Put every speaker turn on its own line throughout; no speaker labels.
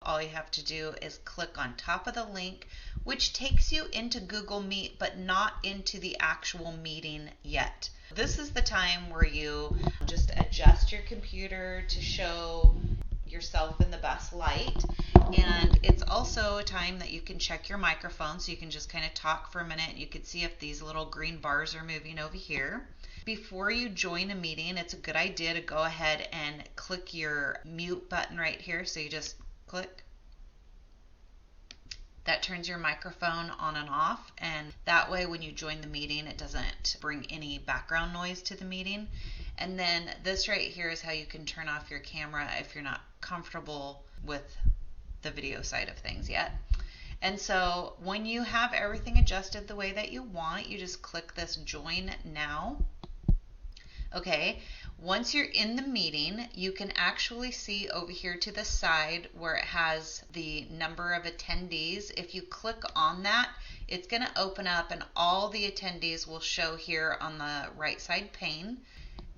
all you have to do is click on top of the link, which takes you into Google Meet, but not into the actual meeting yet. This is the time where you just adjust your computer to show yourself in the best light. And it's also a time that you can check your microphone, so you can just kind of talk for a minute. You can see if these little green bars are moving over here. Before you join a meeting, it's a good idea to go ahead and click your mute button right here. So you just click. That turns your microphone on and off, and that way when you join the meeting, it doesn't bring any background noise to the meeting. And then this right here is how you can turn off your camera if you're not comfortable with the video side of things yet. And so when you have everything adjusted the way that you want, you just click this Join Now. Okay, once you're in the meeting, you can actually see over here to the side where it has the number of attendees. If you click on that, it's going to open up and all the attendees will show here on the right side pane.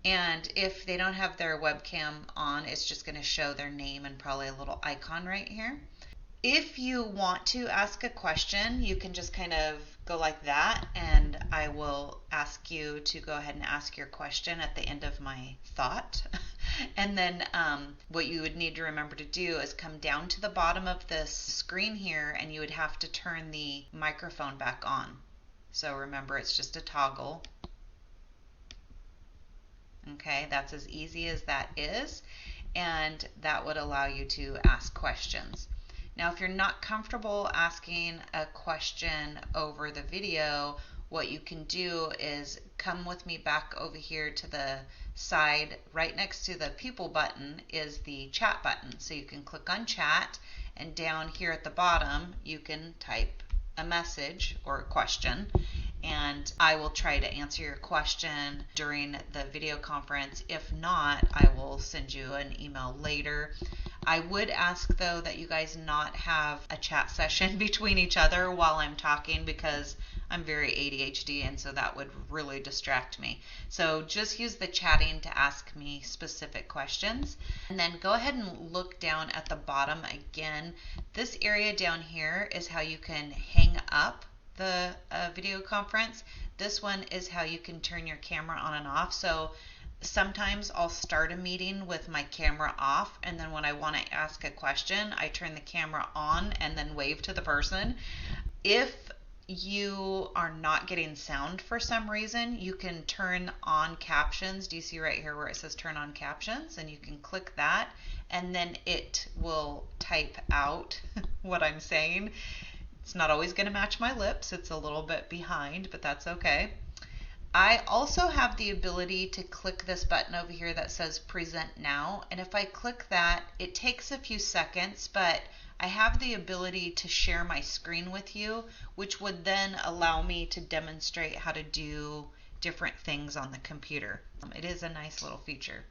And if they don't have their webcam on, it's just going to show their name and probably a little icon right here. If you want to ask a question, you can just kind of go like that, and I will ask you to go ahead and ask your question at the end of my thought. And then what you would need to remember to do is come down to the bottom of this screen here, and you would have to turn the microphone back on. So remember, it's just a toggle. Okay, that's as easy as that is, and that would allow you to ask questions. Now, if you're not comfortable asking a question over the video, what you can do is come with me back over here to the side. Right next to the people button is the chat button. So you can click on chat, and down here at the bottom, you can type a message or a question, and I will try to answer your question during the video conference. If not, I will send you an email later. I would ask, though, that you guys not have a chat session between each other while I'm talking, because I'm very ADHD, and so that would really distract me. So just use the chatting to ask me specific questions. And then go ahead and look down at the bottom again. This area down here is how you can hang up the video conference. This one is how you can turn your camera on and off. So sometimes I'll start a meeting with my camera off, and then when I want to ask a question, I turn the camera on and then wave to the person. If you are not getting sound for some reason, you can turn on captions. Do you see right here where it says turn on captions? And you can click that, and then it will type out what I'm saying. It's not always going to match my lips. It's a little bit behind, but that's okay. I also have the ability to click this button over here that says Present Now, and if I click that, it takes a few seconds, but I have the ability to share my screen with you, which would then allow me to demonstrate how to do different things on the computer. It is a nice little feature.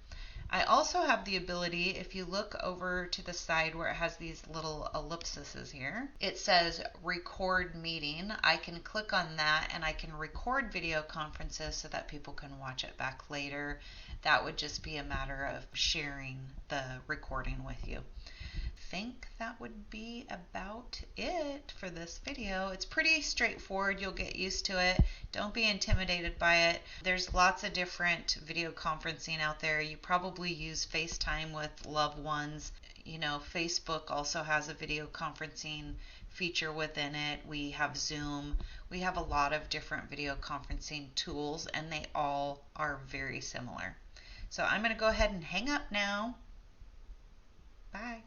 I also have the ability, if you look over to the side where it has these little ellipses here, it says record meeting. I can click on that and I can record video conferences so that people can watch it back later. That would just be a matter of sharing the recording with you. I think that would be about it for this video. It's pretty straightforward. You'll get used to it. Don't be intimidated by it. There's lots of different video conferencing out there. You probably use FaceTime with loved ones. You know, Facebook also has a video conferencing feature within it. We have Zoom. We have a lot of different video conferencing tools, and they all are very similar. So I'm going to go ahead and hang up now. Bye.